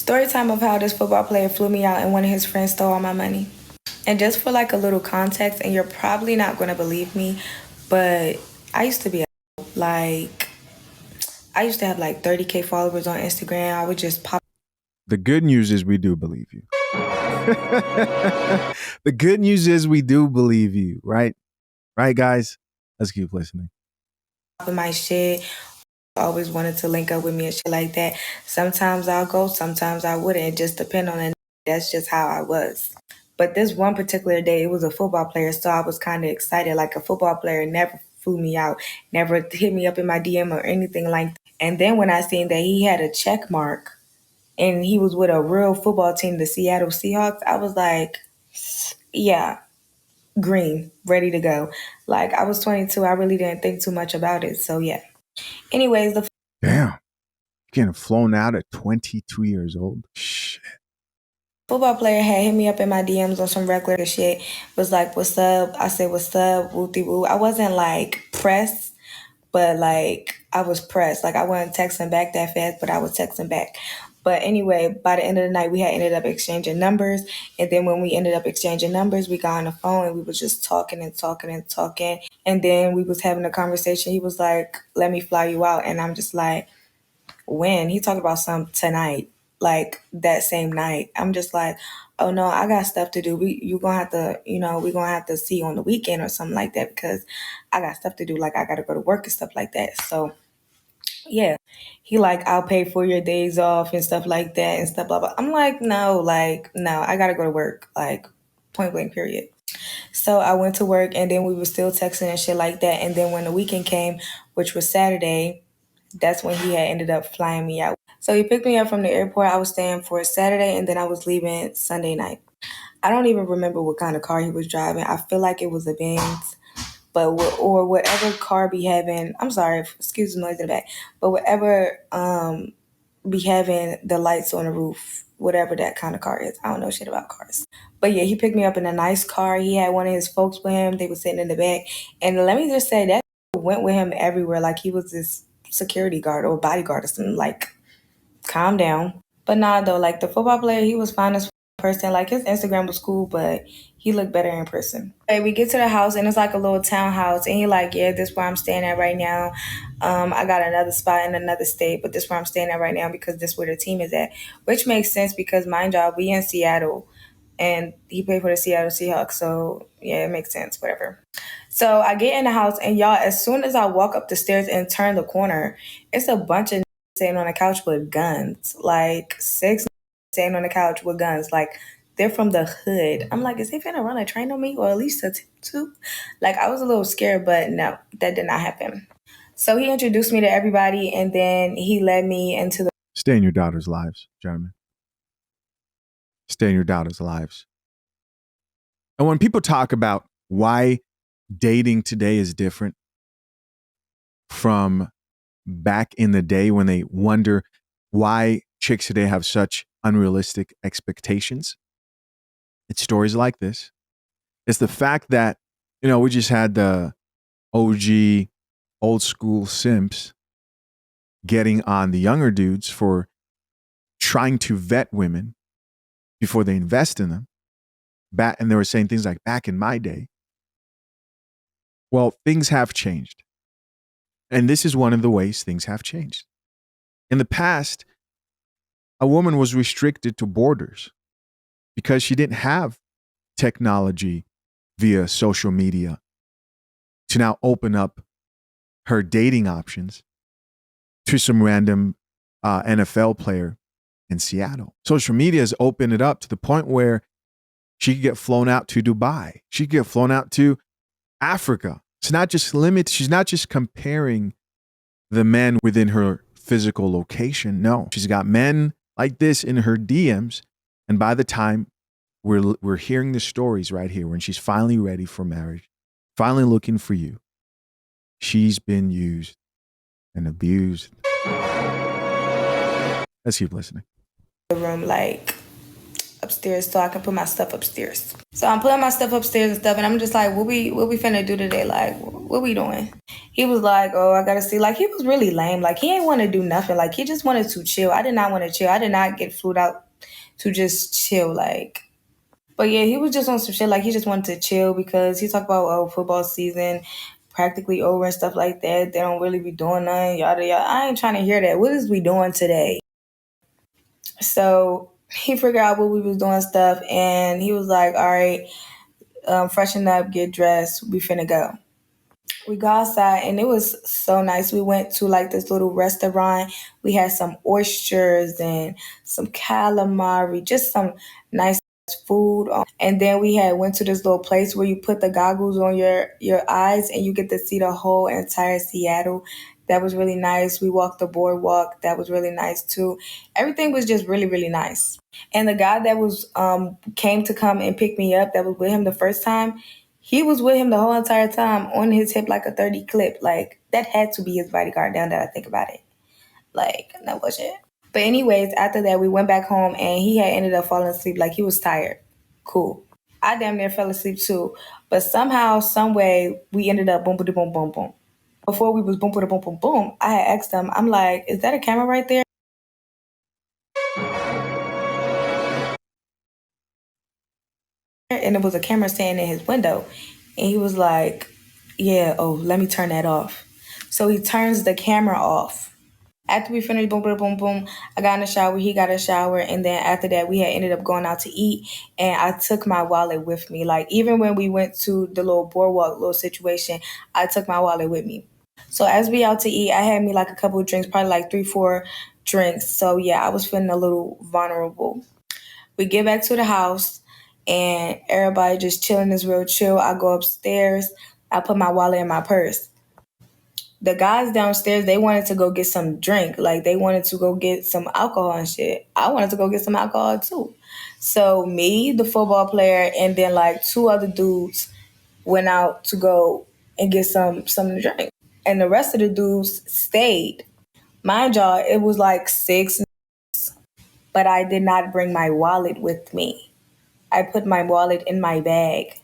Story time of how this football player flew me out and one of his friends stole all my money. And just for like a little context, and you're probably not going to believe me, but I used to be like, I used to have like 30K followers on Instagram. I would just pop. The good news is we do believe you. The good news is we do believe you, right? Right, guys? Let's keep listening. Of my shit. Always wanted to link up with me and shit like that. Sometimes I'll go, sometimes I wouldn't. It just depend on the. That's just how I was. But this one particular day, it was a football player, so I was kind of excited. Like a football player never flew me out, never hit me up in my DM or anything like that. And then when I seen that he had a check mark and he was with a real football team, the Seattle Seahawks, I was like, yeah, green, ready to go. Like I was 22, I really didn't think too much about it. So yeah. Anyways, the Damn. Getting flown out at 22 years old. Shit. football player had hit me up in my DMs on some regular shit. Was like, "What's up?" I said, "What's up?" Wooty woo. I wasn't like pressed, but like I was pressed. Like I wasn't texting back that fast, but I was texting back. But anyway, by the end of the night, we had ended up exchanging numbers. And then when we ended up exchanging numbers, we got on the phone and we was just talking and talking and talking. And then we was having a conversation. He was like, "Let me fly you out," and I'm just like, when he talked about some tonight, like that same night, I'm just like, oh no, I got stuff to do. You gonna have to, we gonna have to see on the weekend or something like that because I got stuff to do. Like I gotta go to work and stuff like that. So yeah, he like, I'll pay for your days off and stuff like that and stuff blah blah. I'm like no, I gotta go to work, like point blank period. So I went to work and then we were still texting and shit like that. And then when the weekend came, which was Saturday, that's when he had ended up flying me out. So he picked me up from the airport. I was staying for Saturday and then I was leaving Sunday night. I don't even remember what kind of car he was driving. I feel like it was a Benz, but or whatever car be having. I'm sorry, excuse the noise in the back, but whatever be having the lights on the roof, whatever that kind of car is. I don't know shit about cars. But yeah, he picked me up in a nice car. He had one of his folks with him. They were sitting in the back. And let me just say that went with him everywhere. Like he was this security guard or bodyguard or something. Like, calm down. But nah, though, like the football player, he was fine as person. Like his Instagram was cool, but he looked better in person. Hey, we get to the house and it's like a little townhouse, and he like, yeah, this is where I'm staying at right now. I got another spot in another state, but this is where I'm staying at right now because this is where the team is at, which makes sense because mind y'all, we in Seattle, and he played for the Seattle Seahawks, so yeah, it makes sense. Whatever. So I get in the house, and y'all, as soon as I walk up the stairs and turn the corner, it's a bunch of sitting on the couch with guns, like six sitting on the couch with guns, like they're from the hood. I'm like, is he finna run a train on me, or at least a two? Like I was a little scared, but no, that did not happen. So he introduced me to everybody, and then he led me into the. Stay in your daughter's lives, gentlemen. Stay in your daughter's lives. And when people talk about why dating today is different from back in the day when they wonder why chicks today have such unrealistic expectations, it's stories like this. It's the fact that, we just had the OG old school simps getting on the younger dudes for trying to vet women before they invest in them. And they were saying things like, back in my day. Well, things have changed. And this is one of the ways things have changed. In the past, a woman was restricted to borders because she didn't have technology via social media to now open up her dating options to some random NFL player in Seattle. Social media has opened it up to the point where she could get flown out to Dubai. She could get flown out to Africa. It's not just limited. She's not just comparing the men within her physical location. No, she's got men like this in her DMs. And by the time we're hearing the stories right here, when she's finally ready for marriage, finally looking for you, she's been used and abused. Let's keep listening. The room, like upstairs so I can put my stuff upstairs. So I'm putting my stuff upstairs and stuff, and I'm just like, what we finna do today? Like, what we doing? He was like, oh, I gotta see. Like, he was really lame. Like, he ain't want to do nothing. Like, he just wanted to chill. I did not want to chill. I did not get flew out to just chill. Like, but yeah, he was just on some shit. Like, he just wanted to chill because he talked about, oh, football season practically over and stuff like that. They don't really be doing nothing. Yada yada. I ain't trying to hear that. What is we doing today? So he figured out what we was doing stuff, and he was like, all right, freshen up, get dressed, we finna go. We got outside and it was so nice. We went to like this little restaurant. We had some oysters and some calamari, just some nice food. And then we had went to this little place where you put the goggles on your eyes and you get to see the whole entire Seattle. That was really nice. We walked the boardwalk. That was really nice too. Everything was just really, really nice. And the guy that was came to come and pick me up, that was with him the first time, he was with him the whole entire time on his hip like a 30 clip. Like, that had to be his bodyguard now that I think about it. Like, no bullshit. But anyways, after that, we went back home and he had ended up falling asleep. Like, he was tired. Cool. I damn near fell asleep too. But somehow, some way, we ended up boom, boom, boom, boom, boom. Before we was boom, boom, boom, boom, boom, I had asked him, I'm like, is that a camera right there? And it was a camera standing in his window. And he was like, yeah, oh, let me turn that off. So he turns the camera off. After we finished, boom, boom, boom, boom, I got in the shower. He got a shower. And then after that, we had ended up going out to eat. And I took my wallet with me. Like, even when we went to the little boardwalk little situation, I took my wallet with me. So as we out to eat, I had me like a couple of drinks, probably like 3, 4 drinks. So yeah, I was feeling a little vulnerable. We get back to the house and everybody just chilling is real chill. I go upstairs. I put my wallet in my purse. The guys downstairs, they wanted to go get some drink. Like, they wanted to go get some alcohol and shit. I wanted to go get some alcohol too. So me, the football player, and then like 2 other dudes went out to go and get some to drink. And the rest of the dudes stayed. Mind y'all, it was like 6, but I did not bring my wallet with me. I put my wallet in my bag.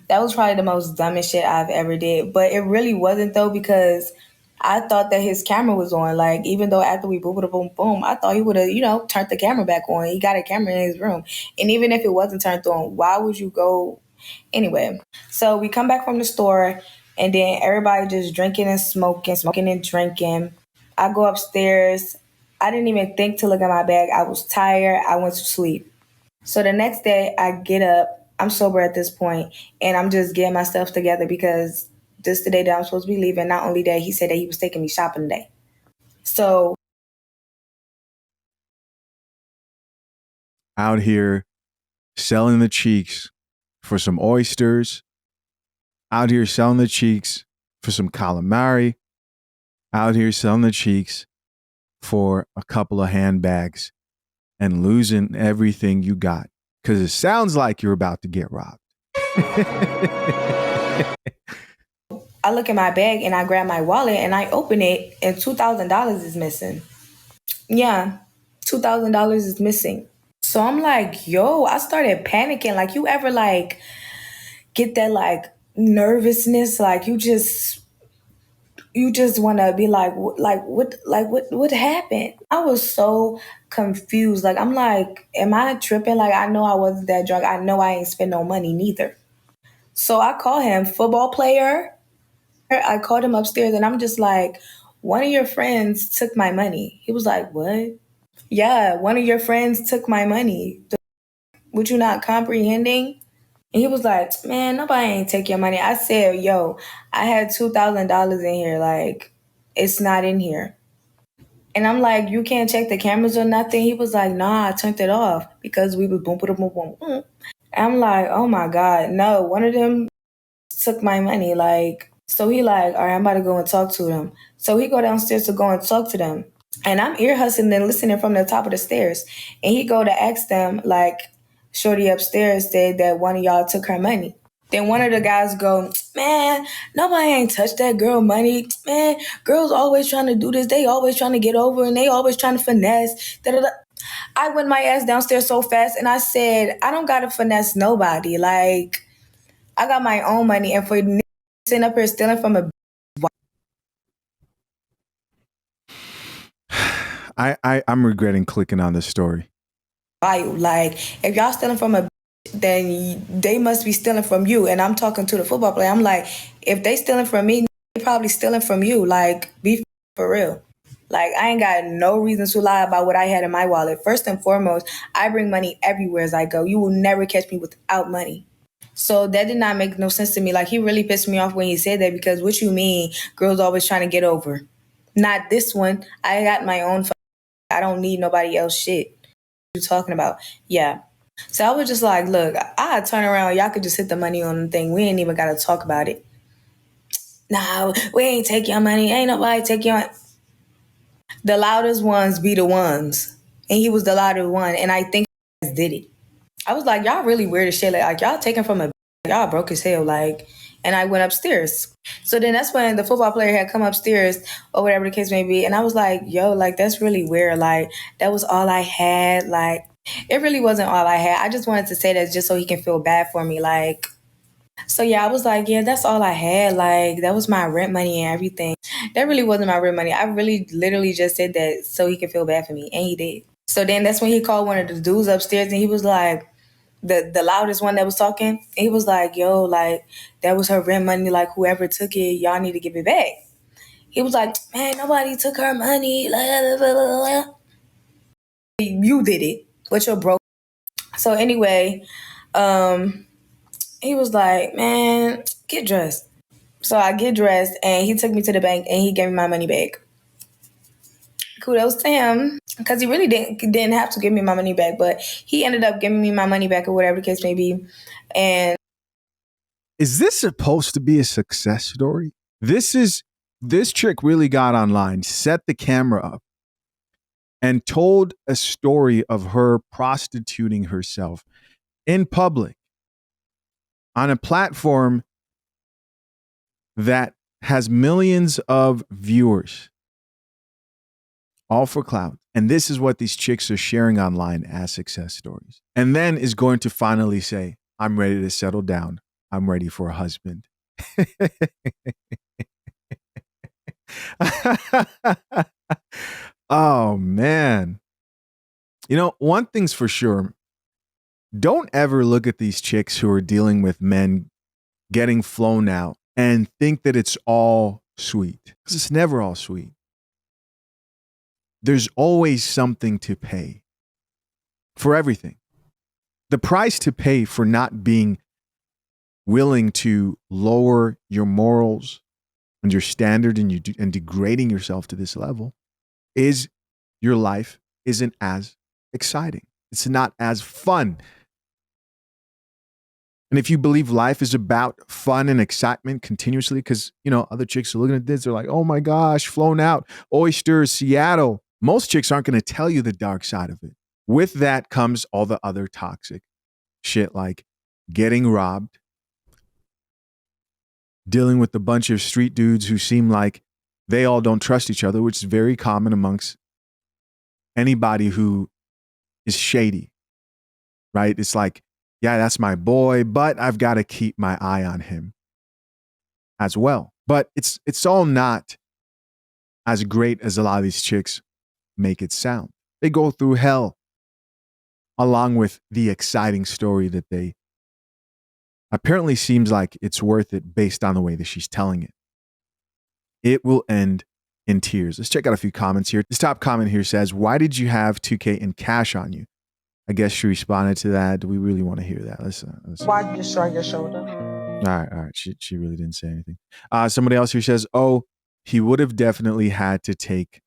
That was probably the most dumbest shit I've ever did. But it really wasn't though, because I thought that his camera was on. Like, even though after we boom boom boom boom, I thought he would have, turned the camera back on. He got a camera in his room. And even if it wasn't turned on, why would you go anyway? So we come back from the store and then everybody just drinking and smoking, smoking and drinking. I go upstairs. I didn't even think to look at my bag. I was tired. I went to sleep. So the next day, I get up. I'm sober at this point, and I'm just getting my stuff together because this the day that I'm supposed to be leaving. Not only that, he said that he was taking me shopping today. So Out here selling the cheeks for some oysters, out here selling the cheeks for some calamari, out here selling the cheeks for a couple of handbags and losing everything you got because it sounds like you're about to get robbed. I look in my bag and I grab my wallet and I open it and $2,000 is missing. Yeah, $2,000 is missing. So I'm like, yo, I started panicking. Like, you ever like get that like nervousness? Like, you just want to be like what happened? I was so confused. Like, I'm like, am I tripping? Like, I know I wasn't that drunk. I know I ain't spend no money neither. So I call him football player. I called him upstairs and I'm just like, one of your friends took my money. He was like, what? Yeah, one of your friends took my money. Would you not comprehending? And he was like, man, nobody ain't take your money. I said, yo, I had $2,000 in here. Like, it's not in here. And I'm like, you can't check the cameras or nothing. He was like, nah, I turned it off because we was boom, boom, boom, boom, boom. I'm like, oh my God, no, one of them took my money. Like, so he like, all right, I'm about to go and talk to them. So he go downstairs to go and talk to them. And I'm ear hustling and listening from the top of the stairs. And he go to ask them, like, Shorty upstairs said that one of y'all took her money. Then one of the guys go, man, nobody ain't touched that girl money. Man, girls always trying to do this. They always trying to get over and they always trying to finesse. Da-da-da. I went my ass downstairs so fast and I said, I don't gotta finesse nobody. Like, I got my own money, and for sitting up here stealing from a I'm regretting clicking on this story. bio, like, if y'all stealing from a then they must be stealing from you. And I'm talking to the football player. I'm like, if they stealing from me, they probably stealing from you. Like, be for real. Like, I ain't got no reason to lie about what I had in my wallet. First and foremost, I bring money everywhere as I go. You will never catch me without money. So that did not make no sense to me. Like, he really pissed me off when he said that, because what you mean, girls always trying to get over? Not this one. I got my own. I don't need nobody else shit. What you talking about? Yeah. So I was just like, look, I turn around. Y'all could just hit the money on the thing. We ain't even got to talk about it. Nah, we ain't take your money. Ain't nobody take your money. The loudest ones be the ones. And he was the loudest one. And I think he did it. I was like, y'all really weird as shit. Like y'all taking from a, y'all broke as hell. Like, and I went upstairs. So then that's when the football player had come upstairs or whatever the case may be. And I was like, yo, like, that's really weird. Like, that was all I had. Like, it really wasn't all I had. I just wanted to say that just so he can feel bad for me. Like, so yeah, I was like, yeah, that's all I had. Like, that was my rent money and everything. That really wasn't my rent money. I really literally just said that so he could feel bad for me. And he did. So then that's when he called one of the dudes upstairs and he was like, the loudest one that was talking, he was like, yo, like, that was her rent money. Like, whoever took it, y'all need to give it back. He was like, man, nobody took her money. You did it. But you're broke. So anyway, he was like, man, get dressed. So I get dressed and he took me to the bank and he gave me my money back. Kudos to him, because he really didn't have to give me my money back, but he ended up giving me my money back or whatever the case may be. And Is this supposed to be a success story? This chick really got online, set the camera up, and told a story of her prostituting herself in public on a platform that has millions of viewers, all for clout. And this is what these chicks are sharing online as success stories. And then is going to finally say, I'm ready to settle down. I'm ready for a husband. Oh, man. You know, one thing's for sure. Don't ever look at these chicks who are dealing with men getting flown out and think that it's all sweet. Because it's never all sweet. There's always something to pay for everything. The price to pay for not being willing to lower your morals and your standard and degrading yourself to this level is your life isn't as exciting. It's not as fun. And if you believe life is about fun and excitement continuously, because, you know, other chicks are looking at this, they're like, oh my gosh, flown out, oysters, Seattle. Most chicks aren't going to tell you the dark side of it. With that comes all the other toxic shit, like getting robbed, dealing with a bunch of street dudes who seem like they all don't trust each other, which is very common amongst anybody who is shady, right? It's like, yeah, that's my boy, but I've got to keep my eye on him as well. But it's all not as great as a lot of these chicks make it sound. They go through hell along with the exciting story that they apparently seems like it's worth it based on the way that she's telling it. It will end in tears. Let's check out a few comments here. This top comment here says, why did you have 2K in cash on you? I guess she responded to that. Do we really want to hear that? Let's why did you shrug your shoulder? All right. She really didn't say anything. Somebody else here says, oh, he would have definitely had to take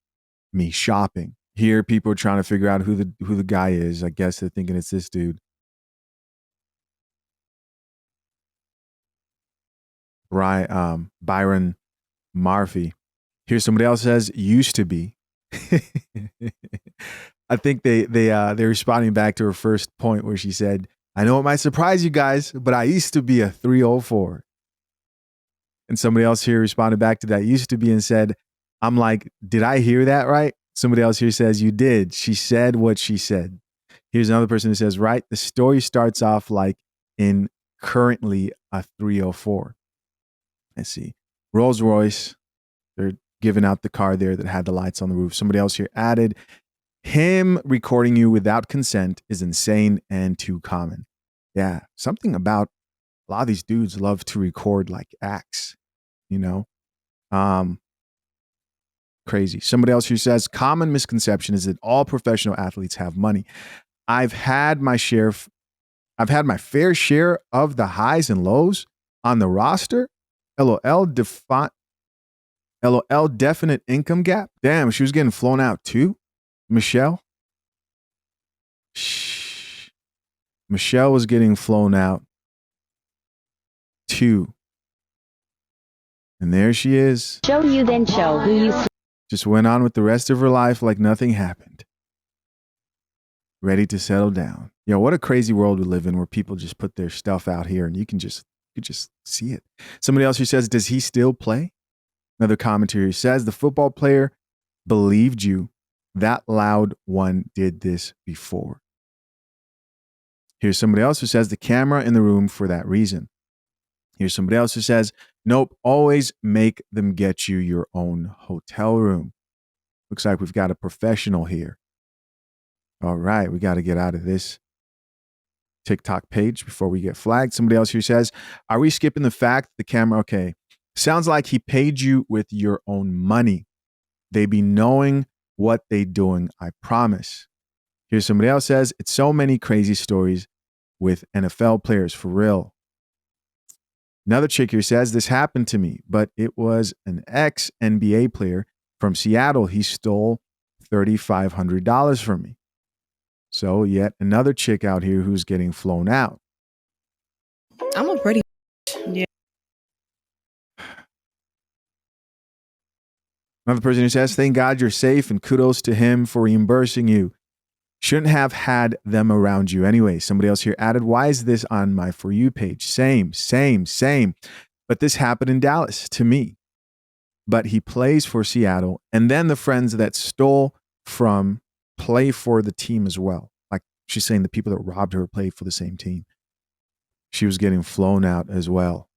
me shopping. Here, people are trying to figure out who the guy is. I guess they're thinking it's this dude. Right, Byron Murphy. Here's somebody else says, used to be. I think they're responding back to her first point where she said, I know it might surprise you guys, but I used to be a 304. And somebody else here responded back to that, used to be, and said, I'm like, did I hear that right? Somebody else here says, you did. She said what she said. Here's another person who says, right, the story starts off like in currently a 304. Let's see. Rolls Royce. They're giving out the car there that had the lights on the roof. Somebody else here added, him recording you without consent is insane and too common. Yeah, something about a lot of these dudes love to record like acts, you know? Crazy. Somebody else who says, common misconception is that all professional athletes have money. I've had my fair share of the highs and lows on the roster. LOL, definite income gap. Damn, she was getting flown out too. Michelle. Shh. Michelle was getting flown out too. And there she is. Show you then show who you. Just went on with the rest of her life like nothing happened. Ready to settle down. What a crazy world we live in where people just put their stuff out here and you could just see it. Somebody else who says, does he still play? Another commentator who says, the football player believed you. That loud one did this before. Here's somebody else who says, the camera in the room for that reason. Here's somebody else who says, nope, always make them get you your own hotel room. Looks like we've got a professional here. All right, we got to get out of this TikTok page before we get flagged. Somebody else here says, are we skipping the fact the camera? Okay. Sounds like he paid you with your own money. They be knowing what they doing, I promise. Here's somebody else says, it's so many crazy stories with NFL players, for real. Another chick here says, this happened to me, but it was an ex-NBA player from Seattle. He stole $3,500 from me. So yet another chick out here who's getting flown out. I'm a pretty yeah. Another person who says, thank God you're safe and kudos to him for reimbursing you. Shouldn't have had them around you anyway. Somebody else here added, why is this on my For You page? Same. But this happened in Dallas to me. But he plays for Seattle. And then the friends that stole from play for the team as well. Like she's saying the people that robbed her play for the same team. She was getting flown out as well.